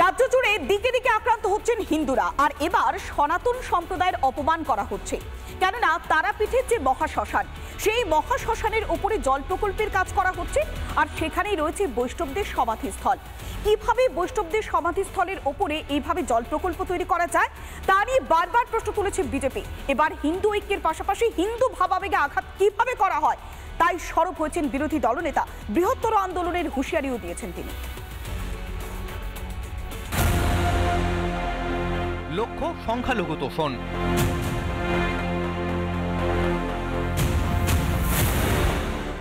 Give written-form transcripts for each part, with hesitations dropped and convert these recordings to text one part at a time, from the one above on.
রাজ্য জুড়ে দিকে দিকে আক্রান্ত হচ্ছেন হিন্দুরা, আর এবার সনাতন সম্প্রদায়ের অপমান করা হচ্ছে। কেননা তারাপীঠের যে মহাশ্মশান, সেই মহাশ্মশানের উপরে জল প্রকল্পের কাজ করা হচ্ছে, আর সেখানেই রয়েছে বৈষ্ণবদের সমাধিস্থল। কিভাবে বৈষ্ণবদের সমাধিস্থলের ওপরে এইভাবে জল প্রকল্প তৈরি করা যায় তা নিয়ে বারবার প্রশ্ন তুলেছে বিজেপি। এবার হিন্দু ঐক্যের পাশাপাশি হিন্দু ভাবাবেগে আঘাত কিভাবে করা হয় তাই সরব হয়েছেন বিরোধী দলনেতা। বৃহত্তর আন্দোলনের হুঁশিয়ারিও দিয়েছেন তিনি। লক্ষ্য সংখ্যালঘু তোষণ।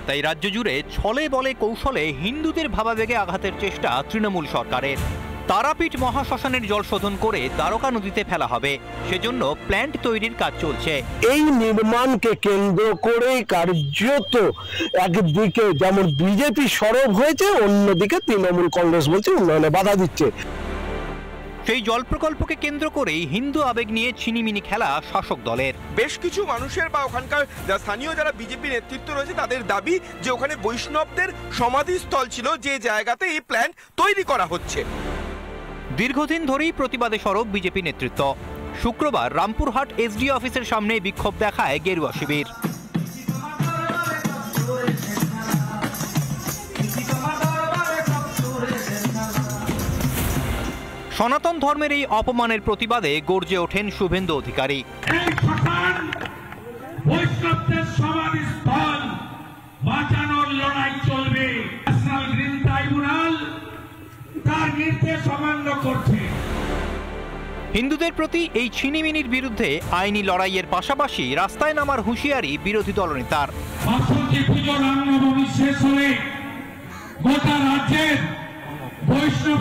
তাই রাজ্য জুড়ে ছলে বলে কৌশলে হিন্দুদের ভাবাবেগে আঘাতের চেষ্টা তৃণমূল সরকারের। তারাপীঠ মহাশ্মশানের জল শোধন করে দ্বারকা নদীতে ফেলা হবে, সেজন্য প্ল্যান্ট তৈরির কাজ চলছে। এই নির্মাণকে কেন্দ্র করে কার্যত একদিকে যেমন বিজেপি সরব হয়েছে, অন্যদিকে তৃণমূল কংগ্রেস বলছে উন্নয়নে বাধা দিচ্ছে। সেই জল প্রকল্পকে কেন্দ্র করেই হিন্দু আবেগ নিয়ে ছিনিমিনি খেলা শাসক দলের। বেশ কিছু মানুষের বা ওখানকার স্থানীয় যারা বিজেপি নেতৃত্ব রয়েছে তাদের দাবি যে ওখানে বৈষ্ণবদের সমাধিস্থল ছিল, যে জায়গাতে এই প্ল্যান তৈরি করা হচ্ছে। দীর্ঘদিন ধরেই প্রতিবাদে সরব বিজেপি নেতৃত্ব। শুক্রবার রামপুরহাট এসডি অফিসের সামনে বিক্ষোভ দেখায় গেরুয়া শিবির। সনাতন ধর্মের এই অপমানের প্রতিবাদে গর্জে ওঠেন শুভেন্দু অধিকারী। বৈষ্ণবদের সমাধিস্থল বাঁচানোর লড়াই চলবে। ন্যাশনাল গ্রিন ট্রাইব্যুনাল তার নির্দেশ অমান্য করছে। হিন্দুদের প্রতি এই ছিনিমিনির বিরুদ্ধে আইনি লড়াইয়ের পাশাপাশি রাস্তায় নামার হুঁশিয়ারি বিরোধী দলনেতার। বাসন্তী পুজো রামনবমী শেষ হলে গোটা রাজ্যের বৈষ্ণব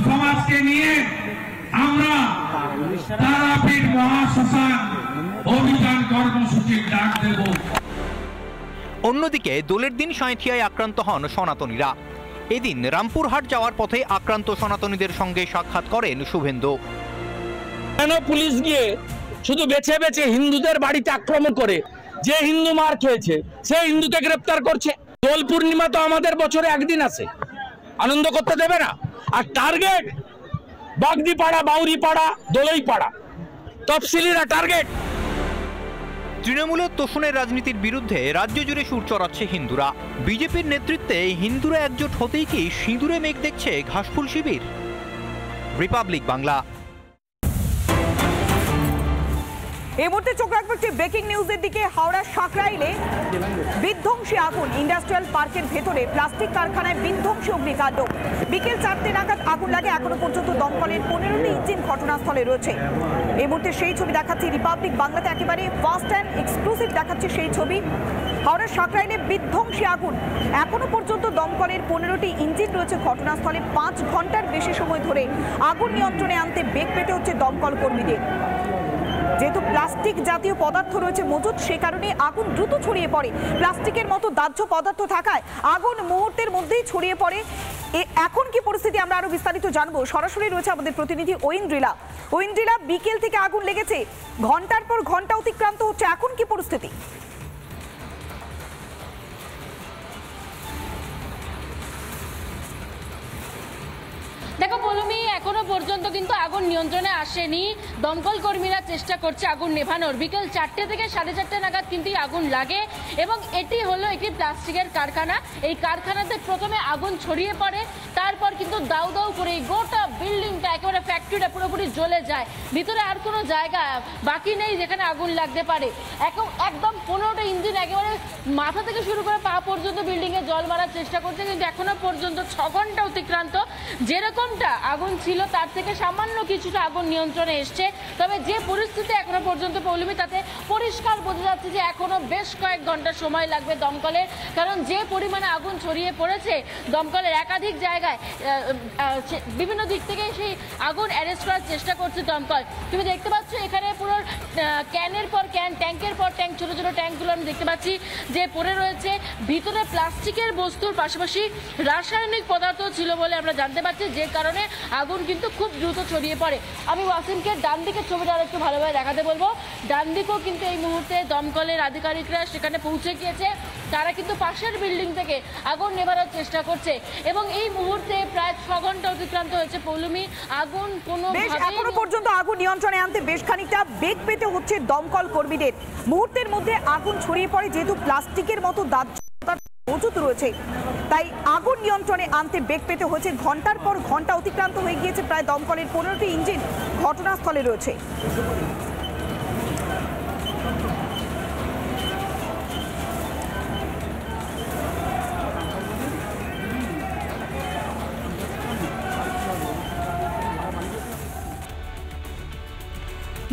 সমাজকে নিয়ে আমরা তারাপীঠ মহাশ্মশান অভিযান কর্মসূচির ডাক দেব। অন্যদিকে দোলের দিন সাঁইথিয়ায় আক্রান্ত হন সনাতনীরা। এদিন রামপুরহাট যাওয়ার পথে আক্রান্ত সনাতনীদের সঙ্গে সাক্ষাৎ করেন শুভেন্দু। কেন পুলিশ গিয়ে শুধু বেছে বেছে হিন্দুদের বাড়িতে আক্রমণ করে, যে হিন্দু মার খেয়েছে সেই হিন্দুকে গ্রেপ্তার করছে? দোল পূর্ণিমা তো আমাদের বছরে একদিন আছে, আনন্দ করতে দেবে না? আর টার্গেট বাগদিপাড়া, বাউরিপাড়া, দোলইপাড়া, তফসিলিরা টার্গেট। তৃণমূলের তোষণের রাজনীতির বিরুদ্ধে রাজ্য জুড়ে সুর চড়াচ্ছে হিন্দুরা। বিজেপির নেতৃত্বে হিন্দুরা একজোট হতেই কি সিঁদুরে মেঘ দেখছে ঘাসফুল শিবির? রিপাবলিক বাংলা। এই মুহূর্তে চোখ রাখবো একটি ব্রেকিং নিউজের দিকে। হাওড়ার সাঁকরাইলে বিধ্বংসী আগুন। ইন্ডাস্ট্রিয়াল পার্কের ভেতরে প্লাস্টিক কারখানায় বিধ্বংসী অগ্নিকাণ্ড। বিকেল 4টে নাগাদ আগুন লাগে। এখনো পর্যন্ত দমকলের 15টি ইঞ্জিন ঘটনাস্থলে রয়েছে। এই মুহূর্তে সেই ছবি দেখাচ্ছি রিপাবলিক বাংলাতে, একেবারে ফার্স্ট অ্যান্ড এক্সক্লুসিভ দেখাচ্ছে সেই ছবি। হাওড়ার সাঁকরাইলে বিধ্বংসী আগুন। এখনো পর্যন্ত দমকলের 15টি ইঞ্জিন রয়েছে ঘটনাস্থলে। 5 ঘন্টার বেশি সময় ধরে আগুন নিয়ন্ত্রণে আনতে বেগ পেতে হচ্ছে দমকল কর্মীদের। যেহেতু প্লাস্টিক জাতীয় পদার্থ রয়েছে মজুদ, সে কারণে আগুন দ্রুত ছড়িয়ে পড়ে। প্লাস্টিকের মতো দাহ্য পদার্থ থাকায় আগুন মুহূর্তের মধ্যেই ছড়িয়ে পড়ে। এখন কি পরিস্থিতি আমরা আরো বিস্তারিত জানবো। সরাসরি রয়েছে আমাদের প্রতিনিধি ঐন্দ্রিলা। ঐন্দ্রিলা, বিকেল থেকে আগুন লেগেছে, ঘন্টার পর ঘন্টা অতিক্রান্ত হচ্ছে, এখন কি পরিস্থিতি? দেখো পৌলমী, এখনো পর্যন্ত কিন্তু আগুন নিয়ন্ত্রণে আসেনি। দমকল কর্মীরা চেষ্টা করছে আগুন নেভানোর। বিকেল 4টে থেকে 4:30 নাগাদ কিন্তু আগুন লাগে এবং এটি হলো একটি প্লাস্টিকের কারখানা। এই কারখানাতে প্রথমে আগুন ছড়িয়ে পড়ে, তারপর কিন্তু দাউ দাউ করে গোটা বিল্ডিংটা, একেবারে ফ্যাক্টরিটা পুরোপুরি জ্বলে যায়। ভিতরে আর কোনো জায়গা বাকি নেই যেখানে আগুন লাগতে পারে। একদম 15টা ইঞ্জিন একেবারে মাথা থেকে শুরু করে পা পর্যন্ত বিল্ডিংয়ে জল মারার চেষ্টা করছে, কিন্তু এখনো পর্যন্ত 6 ঘন্টা অতিক্রান্ত। যেরকম আগুন ছিল তার থেকে সামান্য কিছুটা আগুন নিয়ন্ত্রণে এসছে। তবে যে পরিস্থিতি এখনো পর্যন্ত পৌলমী, তাতে পরিষ্কার বোঝা যাচ্ছে যে এখনো বেশ কয়েক ঘন্টা সময় লাগবে দমকলের। কারণ যে পরিমাণে আগুন ছড়িয়ে পড়েছে, দমকলের একাধিক জায়গায় বিভিন্ন দিক থেকে সেই আগুন অ্যারেস্ট করার চেষ্টা করছে দমকল। তুমি দেখতে পাচ্ছ এখানে পুরো ক্যানের পর ক্যান, ট্যাঙ্কের পর ট্যাঙ্ক, ছোট ছোট ট্যাঙ্কগুলো আমি দেখতে পাচ্ছি যে পড়ে রয়েছে। ভিতরে প্লাস্টিকের বস্তুর পাশাপাশি রাসায়নিক পদার্থ ছিল বলে আমরা জানতে পারছি, যে কারণে আগুন কিন্তু খুব দ্রুত ছড়িয়ে পড়ে। আমি ওয়াসিমকে ডান দিকের ছবিটা আর একটু ভালোভাবে দেখাতে বলবো। ডান দিকেও কিন্তু এই মুহূর্তে দমকলের আধিকারিকরা সেখানে পৌঁছে গিয়েছে। তারা কিন্তু পাশের বিল্ডিং থেকে আগুন নেভানোর চেষ্টা করছে এবং এই মুহূর্তে প্রায় 6 ঘন্টা অতিক্রান্ত হয়েছে পৌলমী। আগুন এখনো পর্যন্ত আগুন নিয়ন্ত্রণে আনতে বেশ খানিকটা বেগ পেতে হচ্ছে দমকল কর্মীদের। মুহূর্তের মধ্যে আগুন ছড়িয়ে পড়ে, যেহেতু প্লাস্টিকের মতো দাহ্য মজুত রয়েছে, তাই আগুন নিয়ন্ত্রণে আনতে বেগ পেতে হয়েছে। ঘন্টার পর ঘন্টা অতিক্রান্ত হয়ে গিয়েছে, প্রায় দমকলের 15টি ইঞ্জিন ঘটনাস্থলে রয়েছে।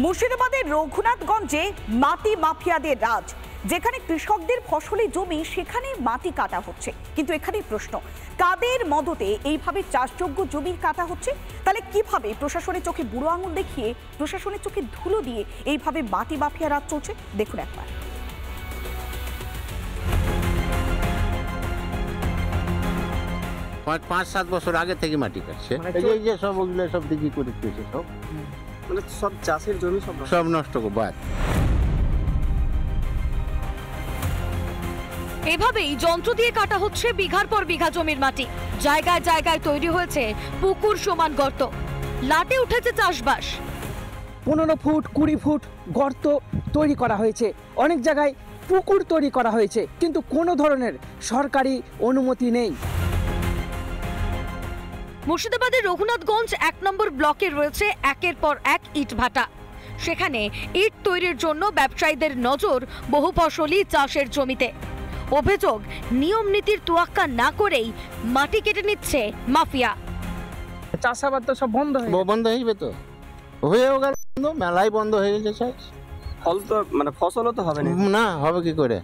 মুর্শিদাবাদের রঘুনাথগঞ্জে মাটি মাফিয়াদের রাজ। যেখানে কৃষকদের ফসলি জমি, সেখানে মাটি কাটা হচ্ছে। কিন্তু এখানে প্রশ্ন, কাদের মদতে এইভাবে চাষযোগ্য জমি কাটা হচ্ছে? তাহলে কিভাবে প্রশাসনের চোখে বুড়ো আঙুল দেখিয়ে, প্রশাসনের চোখে ধুলো দিয়ে এইভাবে মাটি মাফিয়া রাজ চলছে? দেখুন একবার। 5-7 বছর আগে থেকে মাটি কাটছে, এই যে সব ওগুলো সব দিকে করে দিয়েছে, সব মানে সব চাষের জমি সব নষ্ট করে বাদ। এভাবেই যন্ত্র দিয়ে কাটা হচ্ছে বিঘার পর বিঘা জমির মাটি। জায়গায় জায়গায় তৈরি হয়েছে পুকুর সমান গর্ত, লাটে উঠেছে চাষবাস। 15 ফুট 20 ফুট গর্ত তৈরি করা হয়েছে, অনেক জায়গায় পুকুর তৈরি করা হয়েছে, কিন্তু কোনো ধরনের সরকারি অনুমতি নেই। মুর্শিদাবাদের রঘুনাথগঞ্জ 1 নম্বর ব্লকে রয়েছে একের পর এক ইট ভাটা। সেখানে ইট তৈরির জন্য ব্যবসায়ীদের নজর বহু ফসলি চাষের জমিতে। অভিযোগ, নিয়ম নীতির তোয়াক্কা না করেই মাটি কেটে নিচ্ছে মাফিয়া। চাষাবাদ তো সব বন্ধ হয়ে যাবে, তো হয়েও গেল, মেলাই বন্ধ হয়ে গেছে। ফল তো মানে ফসলও তো হবে না, হবে কি করে?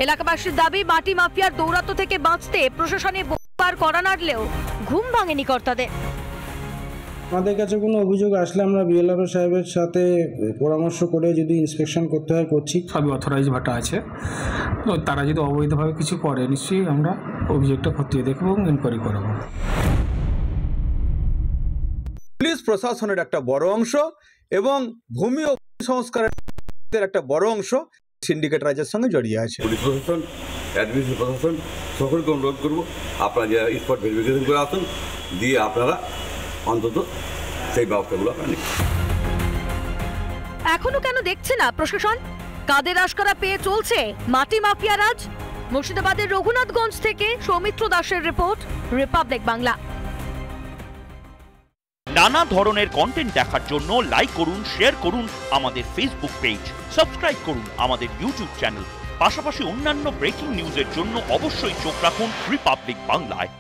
এলাকাবাসীর দাবি, মাটি মাফিয়ার দৌরাত্ম্য থেকে বাঁচতে প্রশাসনে বহুবার কড়া নাড়লেও ঘুম ভাঙেনি কর্তাদের। আমাদের কাছে কোনো অভিযোগ আসলে আমরা বিএলআরও সাহেবের সাথে পরামর্শ করে যদি ইন্সপেকশন করতে হয় করছি। সবই অথরাইজ ভাটা আছে, তো তারা যদি অবৈধভাবে কিছু করে নিশ্চয়ই আমরা অভিযোগটা খতিয়ে দেখব এবং ইনকোয়ারি করব। পুলিশ প্রশাসনের একটা বড় অংশ এবং ভূমি ও সংস্কারের একটা বড় অংশ সিন্ডিকেট রাজের সঙ্গে জড়িয়ে আছে। পুলিশ প্রশাসন, অ্যাডমিনিস্ট্রেটিভ প্রশাসন সকলকে অনুরোধ করবো, আপনারা যে স্পট ভেরিফিকেশন করে আসুন, দিয়ে আপনারা অন্তত সেই ব্যবস্থাগুলো আপনারা নিন। এখনো কেন দেখছে না প্রশাসন? কাদের আশকারা পেয়ে চলছে মাটি মাফিয়া রাজ? মুর্শিদাবাদের রঘুনাথগঞ্জ থেকে সৌমিত্র দাসের রিপোর্ট, রিপাবলিক বাংলা। নানা ধরনের কন্টেন্ট দেখার জন্য লাইক করুন, শেয়ার করুন আমাদের ফেসবুক পেজ, সাবস্ক্রাইব করুন আমাদের ইউটিউব চ্যানেল। পাশাপাশি অন্যান্য ব্রেকিং নিউজের জন্য অবশ্যই চোখ রাখুন রিপাবলিক বাংলায়।